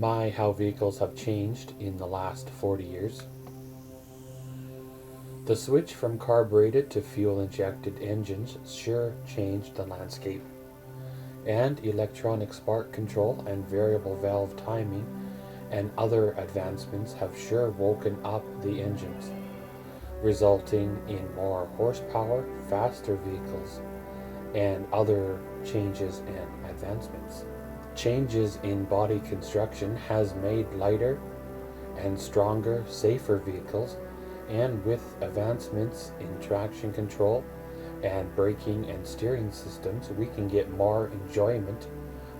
How vehicles have changed in the last 40 years. The switch from carbureted to fuel-injected engines sure changed the landscape, and electronic spark control and variable valve timing and other advancements have sure woken up the engines, resulting in more horsepower, faster vehicles, and other changes and advancements. Changes in body construction has made lighter and stronger, safer vehicles, and with advancements in traction control and braking and steering systems, we can get more enjoyment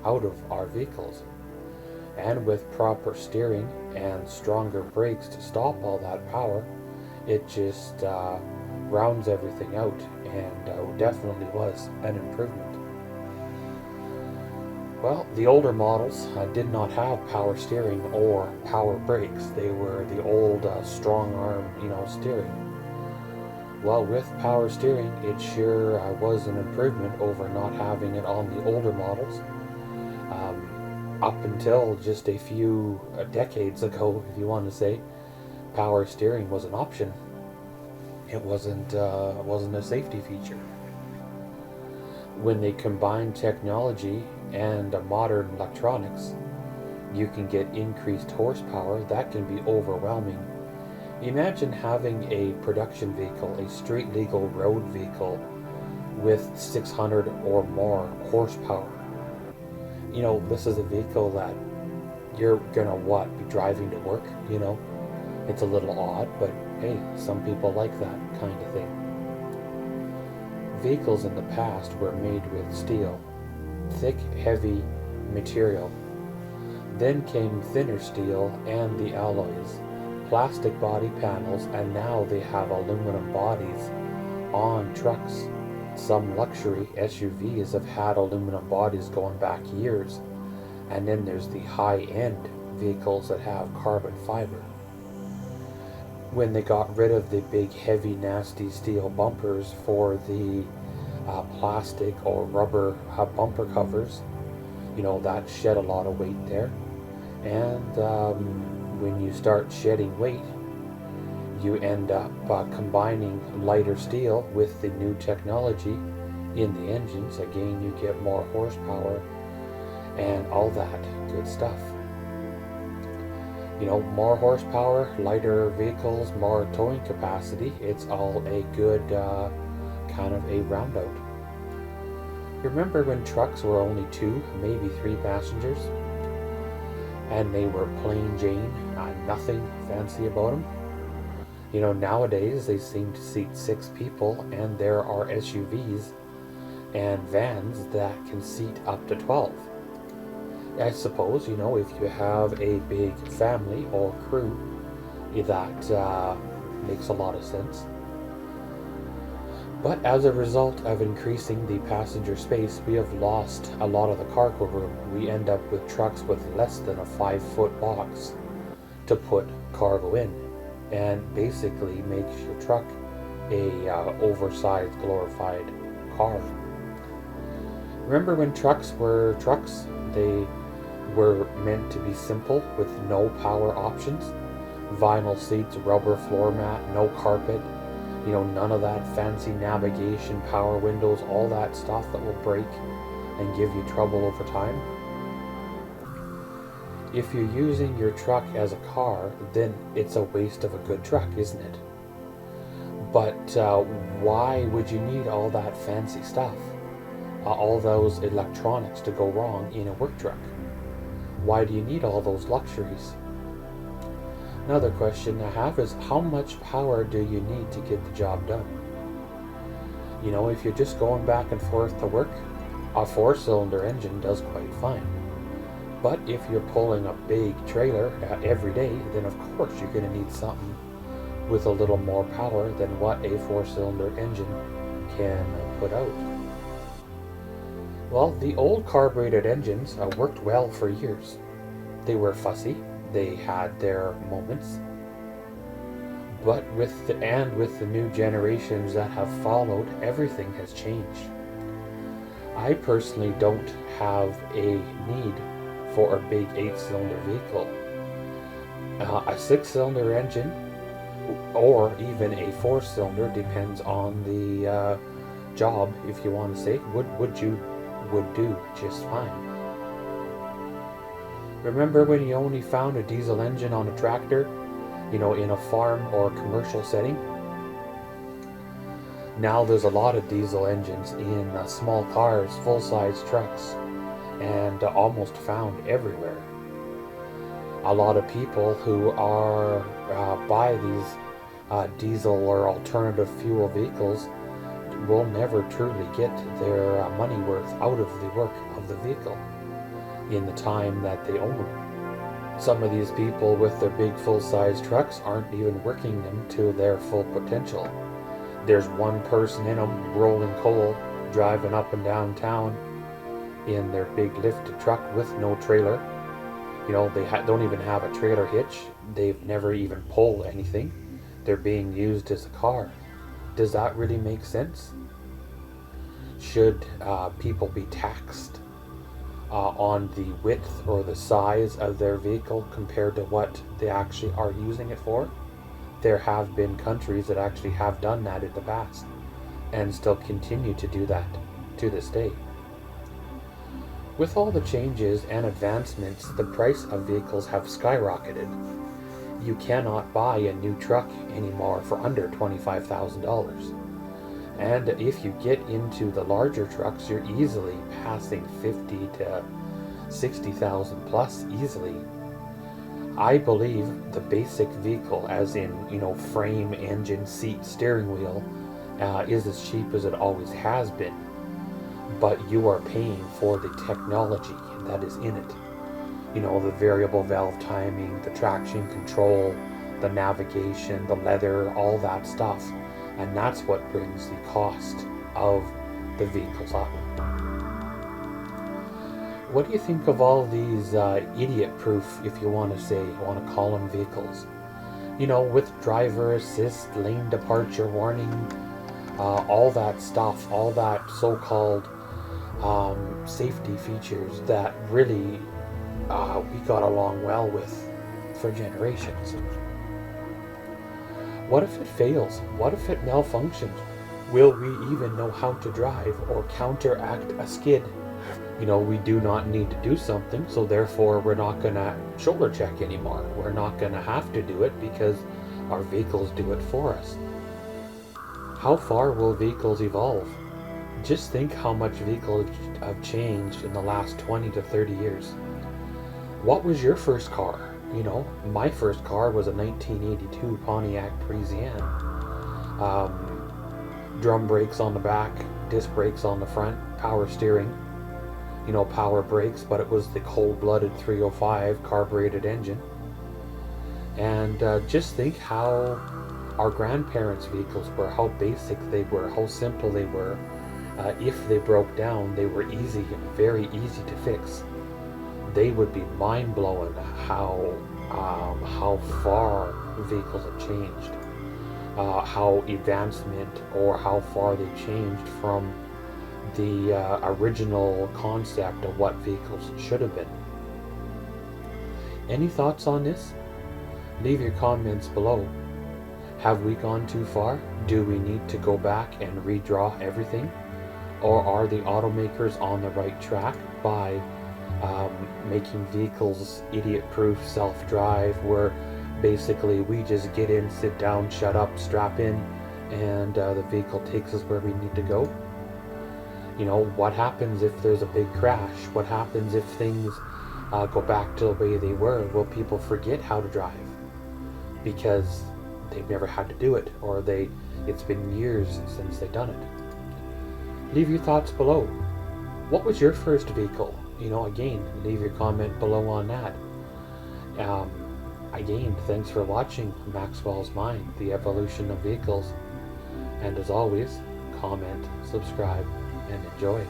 out of our vehicles. And with proper steering and stronger brakes to stop all that power, it just rounds everything out, and definitely was an improvement. Well, the older models did not have power steering or power brakes. They were the old strong arm, steering. Well, with power steering, it sure was an improvement over not having it on the older models. Up until just a few decades ago, if you want to say, power steering was an option. It wasn't a safety feature. When they combine technology and modern electronics, you can get increased horsepower that can be overwhelming. Imagine having a production vehicle, a street legal road vehicle with 600 or more horsepower. This is a vehicle that you're gonna be driving to work, It's a little odd, but hey, some people like that kind of thing. Vehicles in the past were made with steel, thick, heavy material. Then came thinner steel and the alloys, plastic body panels, and now they have aluminum bodies on trucks. Some luxury SUVs have had aluminum bodies going back years, and then there's the high-end vehicles that have carbon fiber. When they got rid of the big, heavy, nasty steel bumpers for the plastic or rubber bumper covers, that shed a lot of weight there. And when you start shedding weight, you end up combining lighter steel with the new technology in the engines. Again, you get more horsepower and all that good stuff. More horsepower, lighter vehicles, more towing capacity. It's all a good kind of a roundout. Remember when trucks were only 2, maybe 3 passengers? And they were plain Jane, nothing fancy about them? Nowadays they seem to seat 6 people, and there are SUVs and vans that can seat up to 12. I suppose, if you have a big family or crew, that makes a lot of sense. But as a result of increasing the passenger space, we have lost a lot of the cargo room. We end up with trucks with less than a 5-foot box to put cargo in, and basically makes your truck a oversized, glorified car. Remember when trucks were trucks? They were meant to be simple with no power options. Vinyl seats, rubber floor mat, no carpet, none of that fancy navigation, power windows, all that stuff that will break and give you trouble over time. If you're using your truck as a car, then it's a waste of a good truck, isn't it? But why would you need all that fancy stuff? All those electronics to go wrong in a work truck? Why do you need all those luxuries? Another question I have is, how much power do you need to get the job done? If you're just going back and forth to work, a 4-cylinder engine does quite fine. But if you're pulling a big trailer every day, then of course you're going to need something with a little more power than what a 4-cylinder engine can put out. Well, the old carbureted engines worked well for years. They were fussy, they had their moments, but with the new generations that have followed, everything has changed. I personally don't have a need for a big 8-cylinder vehicle. A 6-cylinder engine, or even a 4-cylinder, depends on the job, if you want to say, would do just fine. Remember when you only found a diesel engine on a tractor, in a farm or commercial setting? Now there's a lot of diesel engines in small cars, full-size trucks, and almost found everywhere. A lot of people who are buy these diesel or alternative fuel vehicles will never truly get their money worth out of the work of the vehicle in the time that they own them. Some of these people with their big full-size trucks aren't even working them to their full potential. There's one person in them rolling coal, driving up and down town in their big lifted truck with no trailer. They don't even have a trailer hitch. They've never even pulled anything. They're being used as a car. Does that really make sense? Should people be taxed on the width or the size of their vehicle compared to what they actually are using it for? There have been countries that actually have done that in the past and still continue to do that to this day. With all the changes and advancements, the price of vehicles have skyrocketed. You cannot buy a new truck anymore for under $25,000. And if you get into the larger trucks, you're easily passing $50,000 to $60,000 plus easily. I believe the basic vehicle, as in, frame, engine, seat, steering wheel, is as cheap as it always has been. But you are paying for the technology that is in it. The variable valve timing, the traction control, the navigation, the leather, all that stuff. And that's what brings the cost of the vehicles up. What do you think of all these idiot-proof, if you want to call them vehicles? With driver assist, lane departure warning, all that stuff, all that so-called safety features that really we got along well with for generations. What if it fails? What if it malfunctions? Will we even know how to drive or counteract a skid? We do not need to do something, so therefore we're not going to shoulder check anymore. We're not going to have to do it because our vehicles do it for us. How far will vehicles evolve? Just think how much vehicles have changed in the last 20 to 30 years. What was your first car? My first car was a 1982 Pontiac Parisienne. Drum brakes on the back, disc brakes on the front, power steering, power brakes, but it was the cold-blooded 305 carbureted engine. And just think how our grandparents' vehicles were, how basic they were, how simple they were. If they broke down, they were very easy to fix. They would be mind-blowing how far vehicles have changed, how advancement or how far they changed from the original concept of what vehicles should have been. Any thoughts on this? Leave your comments below. Have we gone too far? Do we need to go back and redraw everything? Or are the automakers on the right track by making vehicles idiot-proof, self-drive, where basically we just get in, sit down, shut up, strap in, and the vehicle takes us where we need to go? What happens if there's a big crash? What happens if things go back to the way they were? Will people forget how to drive because they've never had to do it, or it's been years since they've done it? Leave your thoughts below. What was your first vehicle? Again, leave your comment below on that. Again, thanks for watching Maxwell's Mind, the evolution of vehicles. And as always, comment, subscribe, and enjoy.